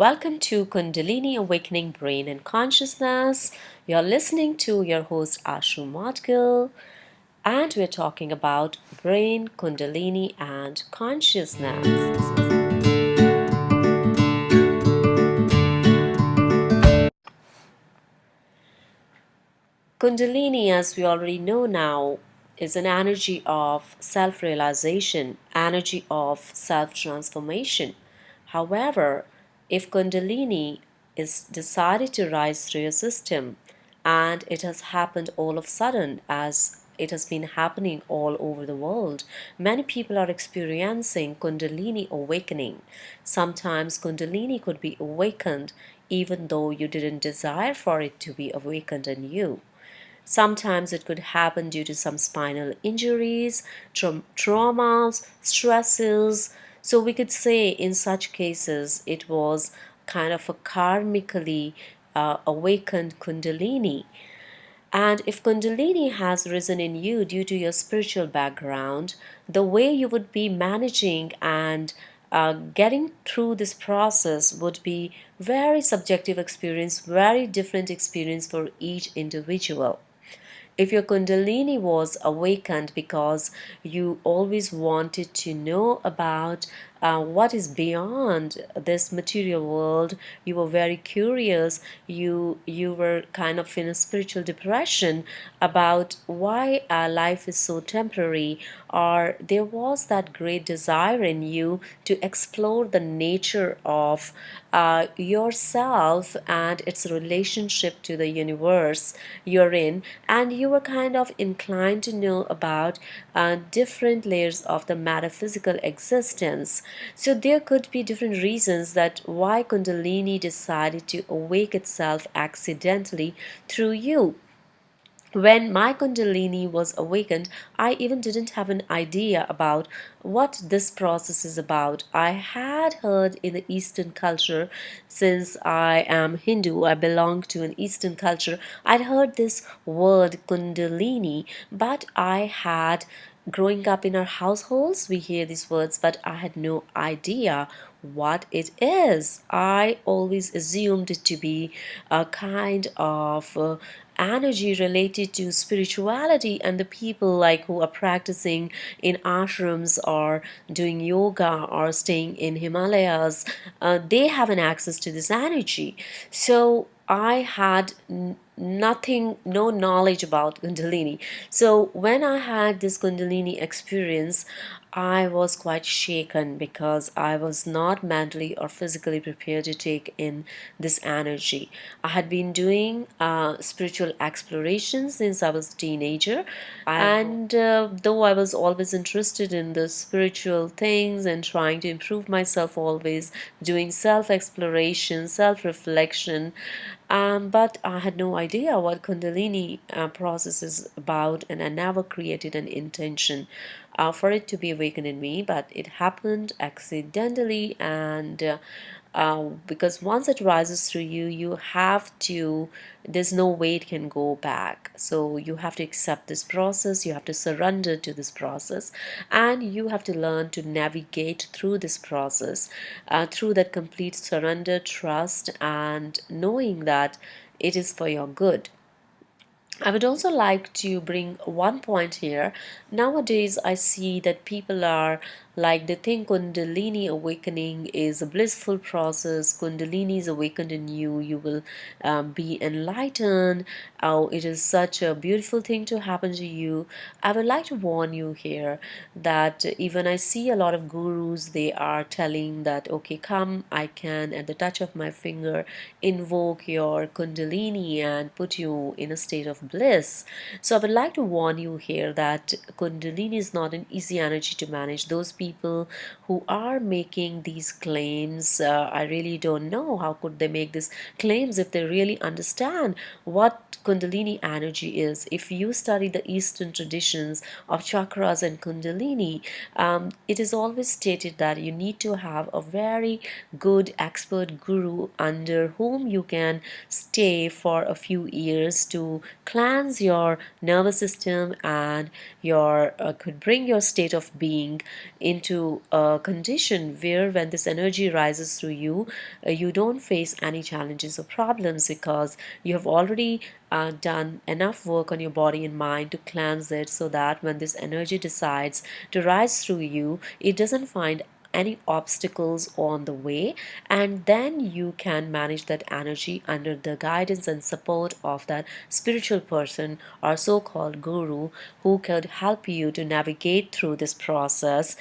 Welcome to Kundalini Awakening Brain and Consciousness. You're listening to your host Ashoo, and we're talking about brain, Kundalini, and consciousness. Kundalini, as we already know now, is an energy of self realization, energy of self transformation. However, if Kundalini is decided to rise through your system, and it has happened all of a sudden, as it has been happening all over the world, many people are experiencing Kundalini awakening. Sometimes Kundalini could be awakened even though you didn't desire for it to be awakened in you. Sometimes it could happen due to some spinal injuries, traumas, stresses. So we could say in such cases it was kind of a karmically awakened Kundalini. And if Kundalini has risen in you due to your spiritual background, the way you would be managing and getting through this process would be very subjective experience, very different experience for each individual. If your Kundalini was awakened because you always wanted to know about what is beyond this material world, you were very curious, you were kind of in a spiritual depression about why life is so temporary, or there was that great desire in you to explore the nature of yourself and its relationship to the universe you're in, and you were kind of inclined to know about different layers of the metaphysical existence. So there could be different reasons that why Kundalini decided to awake itself accidentally through you. When my Kundalini was awakened, I even didn't have an idea about what this process is about. I had heard in the Eastern culture, since I am Hindu, I belong to an Eastern culture, I'd heard this word Kundalini, but I had growing up in our households, we hear these words, but I had no idea what it is. I always assumed it to be a kind of energy related to spirituality, and the people like who are practicing in ashrams or doing yoga or staying in Himalayas, they have an access to this energy. So I had nothing, no knowledge about Kundalini. So when I had this Kundalini experience, I was quite shaken because I was not mentally or physically prepared to take in this energy. I had been doing spiritual exploration since I was a teenager, and though I was always interested in the spiritual things and trying to improve myself, always doing self exploration, self reflection, but I had no idea what Kundalini process is about, and I never created an intention for it to be awakened in me. But it happened accidentally, and because once it rises through you, you have to, there's no way it can go back. So you have to accept this process, you have to surrender to this process, and you have to learn to navigate through this process through that complete surrender, trust, and knowing that it is for your good. I would also like to bring one point here. Nowadays, I see that people are like they think Kundalini awakening is a blissful process. Kundalini is awakened in you. You will be enlightened. Oh, it is such a beautiful thing to happen to you. I would like to warn you here that even I see a lot of gurus, they are telling that, okay, come, I can, at the touch of my finger, invoke your Kundalini and put you in a state of bliss. So I would like to warn you here that Kundalini is not an easy energy to manage. Those people who are making these claims, I really don't know how could they make these claims if they really understand what Kundalini energy is. If you study the Eastern traditions of chakras and Kundalini, it is always stated that you need to have a very good expert guru under whom you can stay for a few years to cleanse your nervous system, and your could bring your state of being into a condition where when this energy rises through you, you don't face any challenges or problems because you have already done enough work on your body and mind to cleanse it, so that when this energy decides to rise through you, it doesn't find any obstacles on the way, and then you can manage that energy under the guidance and support of that spiritual person or so-called guru, who could help you to navigate through this process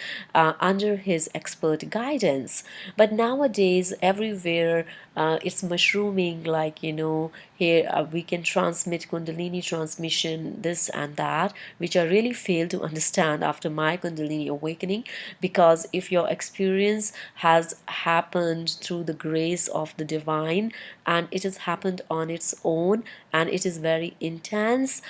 under his expert guidance. But nowadays everywhere it's mushrooming, like, here we can transmit Kundalini transmission, this and that, which I really fail to understand after my Kundalini awakening. Because if your experience has happened through the grace of the divine, and it has happened on its own, and it is very intense,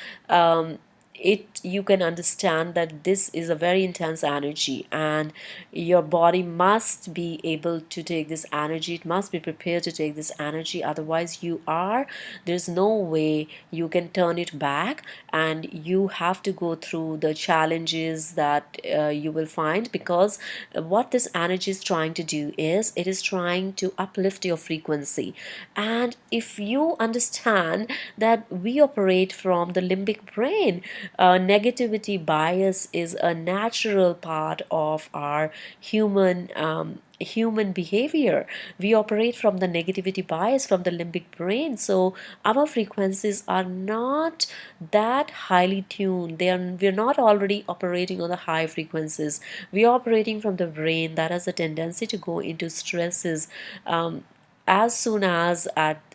you can understand that this is a very intense energy, and your body must be able to take this energy. It must be prepared to take this energy, otherwise there's no way you can turn it back, and you have to go through the challenges that you will find. Because what this energy is trying to do is, it is trying to uplift your frequency. And if you understand that we operate from the limbic brain, negativity bias is a natural part of our human behavior. We operate from the negativity bias from the limbic brain, so our frequencies are not that highly tuned. We're not already operating on the high frequencies. We are operating from the brain that has a tendency to go into stresses as soon as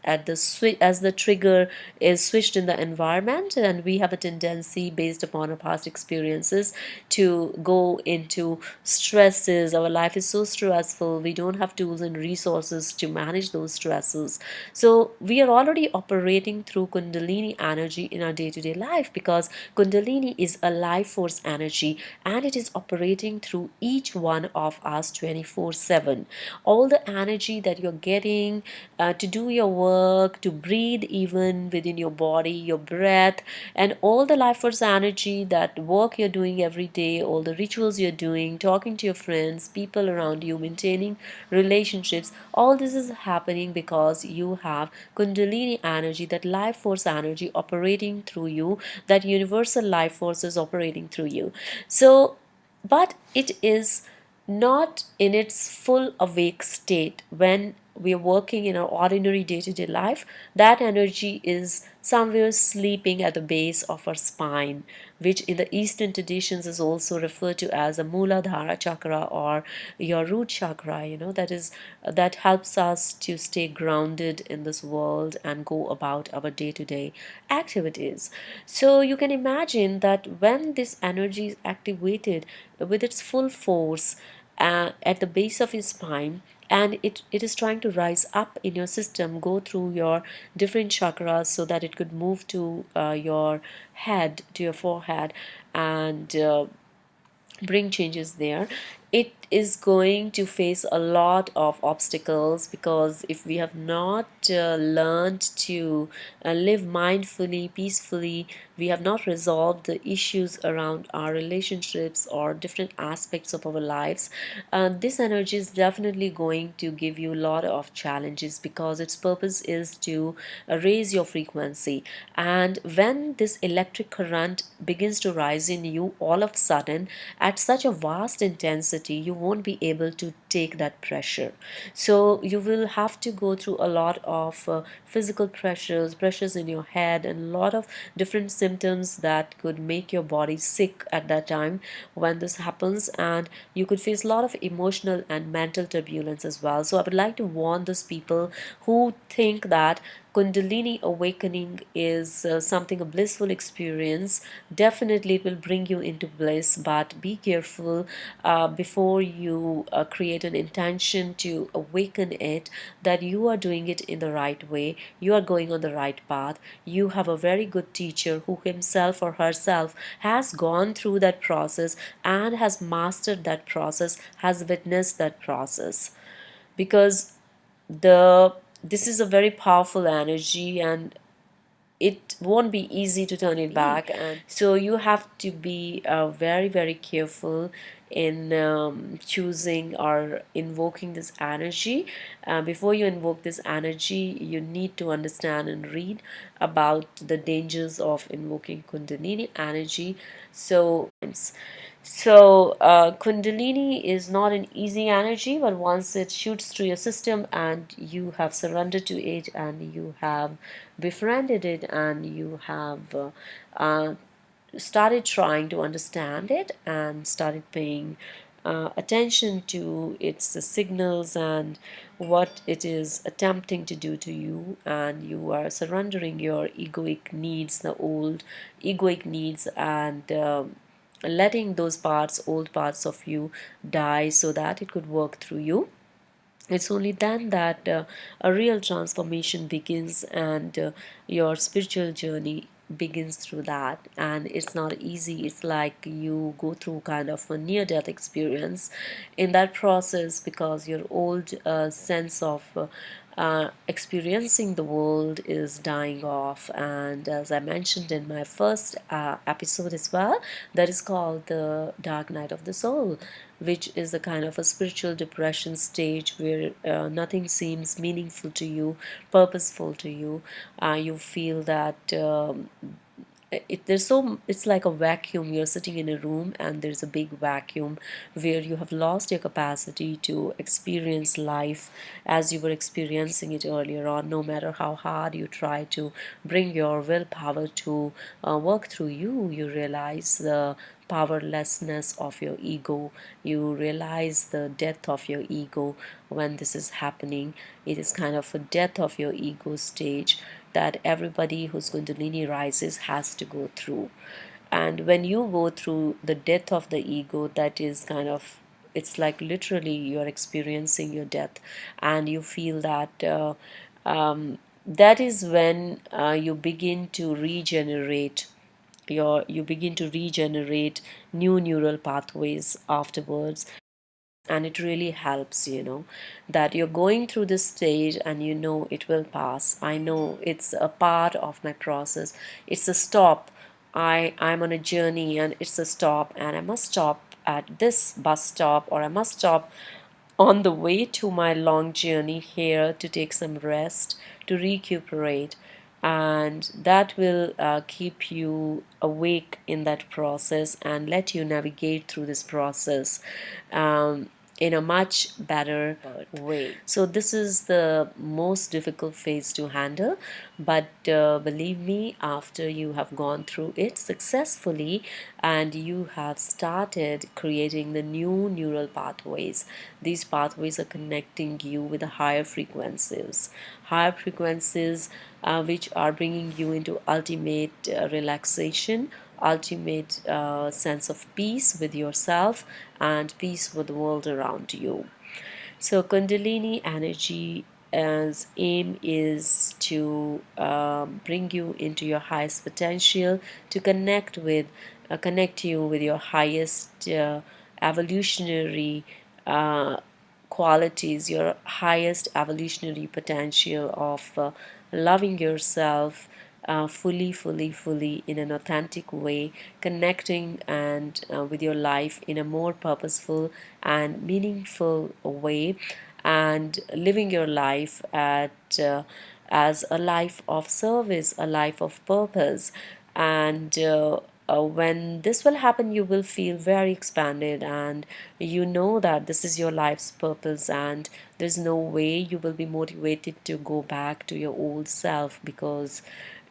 as the trigger is switched in the environment, and we have a tendency, based upon our past experiences, to go into stresses. Our life is so stressful, we don't have tools and resources to manage those stresses. So we are already operating through Kundalini energy in our day-to-day life, because Kundalini is a life force energy, and it is operating through each one of us 24/7. All the energy that you're getting to do your work, to breathe even within your body, your breath, and all the life force energy, that work you're doing every day, all the rituals you're doing, talking to your friends, people around you, maintaining relationships, all this is happening because you have Kundalini energy, that life force energy operating through you, that universal life force is operating through you. So, but it is not in its full awake state when we are working in our ordinary day-to-day life. That energy is somewhere sleeping at the base of our spine, which in the Eastern traditions is also referred to as a Muladhara chakra, or your root chakra. That helps us to stay grounded in this world and go about our day-to-day activities. So you can imagine that when this energy is activated with its full force at the base of your spine, and it is trying to rise up in your system, go through your different chakras, so that it could move to your head, to your forehead, and bring changes there. It is going to face a lot of obstacles, because if we have not learned to live mindfully, peacefully, we have not resolved the issues around our relationships or different aspects of our lives, this energy is definitely going to give you a lot of challenges, because its purpose is to raise your frequency. And when this electric current begins to rise in you all of a sudden at such a vast intensity, you won't be able to take that pressure. So you will have to go through a lot of physical pressures in your head, and a lot of different symptoms that could make your body sick at that time when this happens. And you could face a lot of emotional and mental turbulence as well. So I would like to warn those people who think that Kundalini awakening is something, a blissful experience. Definitely, it will bring you into bliss, but be careful before you create an intention to awaken it, that you are doing it in the right way, you are going on the right path. You have a very good teacher who himself or herself has gone through that process and has mastered that process, has witnessed that process. Because the this is a very powerful energy, and it won't be easy to turn it back. And so you have to be very, very careful in choosing or invoking this energy. Before you invoke this energy, you need to understand and read about the dangers of invoking Kundalini energy. So Kundalini is not an easy energy, but once it shoots through your system and you have surrendered to it and you have befriended it and you have uh, started trying to understand it and started paying attention to its signals and what it is attempting to do to you, and you are surrendering your egoic needs, the old egoic needs, and letting those parts, old parts of you, die so that it could work through you. It's only then that a real transformation begins, and your spiritual journey begins through that. And it's not easy. It's like you go through kind of a near death experience in that process, because your old sense of experiencing the world is dying off. And as I mentioned in my first episode as well, that is called the dark night of the soul, which is a kind of a spiritual depression stage where nothing seems meaningful to you, purposeful to you. You feel that it's like a vacuum. You're sitting in a room and there's a big vacuum where you have lost your capacity to experience life as you were experiencing it earlier on. No matter how hard you try to bring your willpower to work through you, you realize the powerlessness of your ego. You realize the death of your ego when this is happening. It is kind of a death of your ego stage that everybody whose Kundalini rises has to go through. And when you go through the death of the ego, that is kind of, it's like literally you're experiencing your death, and you feel that that is when you begin to regenerate you begin to regenerate new neural pathways afterwards. And it really helps, that you're going through this stage and you know it will pass. I know it's a part of my process. It's a stop. I'm on a journey and it's a stop, and I must stop at this bus stop, or I must stop on the way to my long journey here to take some rest, to recuperate. And that will keep you awake in that process and let you navigate through this process in a much better way. So this is the most difficult phase to handle, but believe me, after you have gone through it successfully and you have started creating the new neural pathways, these pathways are connecting you with the higher frequencies which are bringing you into ultimate relaxation, ultimate sense of peace with yourself and peace with the world around you. So Kundalini energy as aim is to bring you into your highest potential, to connect you with your highest evolutionary uh, qualities, your highest evolutionary potential of loving yourself fully in an authentic way, connecting and with your life in a more purposeful and meaningful way, and living your life as a life of service, a life of purpose. And when this will happen, you will feel very expanded, and you know that this is your life's purpose, and there's no way you will be motivated to go back to your old self, because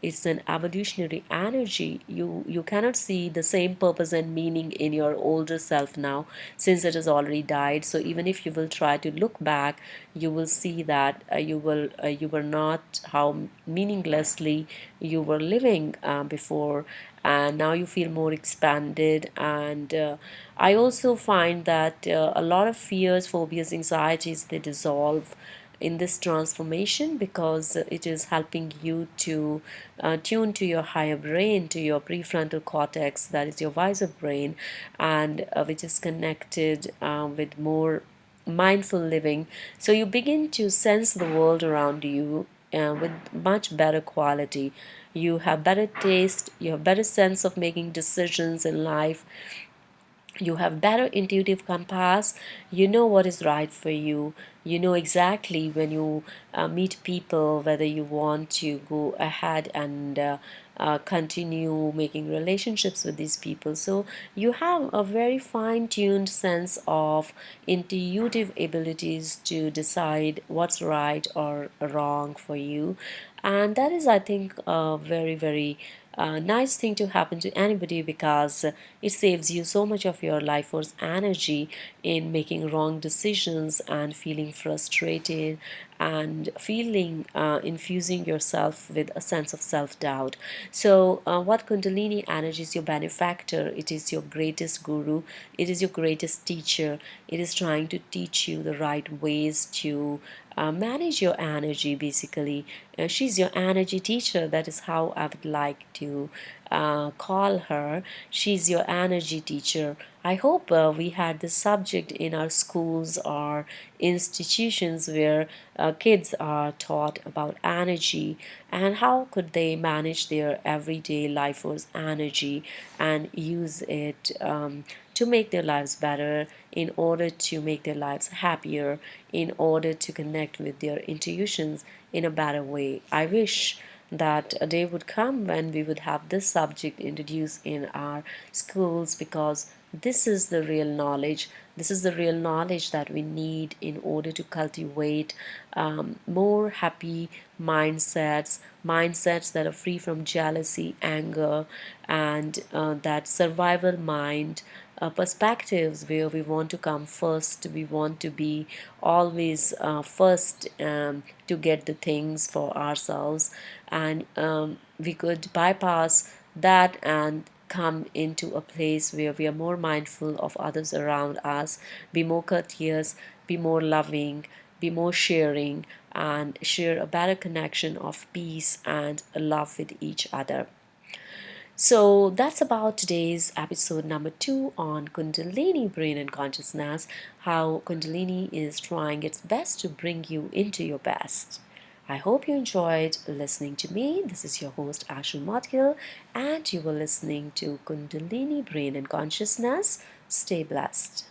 it's an evolutionary energy. You cannot see the same purpose and meaning in your older self now, since it has already died. So even if you will try to look back, you will see that you were not how meaninglessly you were living before, and now you feel more expanded. And I also find that a lot of fears, phobias, anxieties, they dissolve in this transformation, because it is helping you to tune to your higher brain, to your prefrontal cortex, that is your wiser brain, and which is connected with more mindful living. So you begin to sense the world around you with much better quality. You have better taste, you have better sense of making decisions in life, you have better intuitive compass, you know what is right for you, you know exactly when you meet people whether you want to go ahead and continue making relationships with these people. So you have a very fine-tuned sense of intuitive abilities to decide what's right or wrong for you, and that is, I think, a very, very nice thing to happen to anybody, because it saves you so much of your life force energy in making wrong decisions and feeling frustrated and feeling infusing yourself with a sense of self-doubt. So what Kundalini energy is your benefactor, it is your greatest guru, it is your greatest teacher. It is trying to teach you the right ways to manage your energy, basically. She's your energy teacher. That is how I would like to call her. She's your energy teacher. I hope we had this subject in our schools or institutions where kids are taught about energy and how could they manage their everyday life force energy and use it to make their lives better, in order to make their lives happier, in order to connect with their intuitions in a better way. I wish that a day would come when we would have this subject introduced in our schools, because this is the real knowledge. This is the real knowledge that we need in order to cultivate more happy mindsets, mindsets that are free from jealousy, anger, and that survival mind. Perspectives where we want to come first, we want to be always first to get the things for ourselves, and we could bypass that and come into a place where we are more mindful of others around us, be more courteous, be more loving, be more sharing, and share a better connection of peace and love with each other. So that's about today's episode number 2 on Kundalini Brain and Consciousness, how Kundalini is trying its best to bring you into your best. I hope you enjoyed listening to me. This is your host Ashoo, and you were listening to Kundalini Brain and Consciousness. Stay blessed.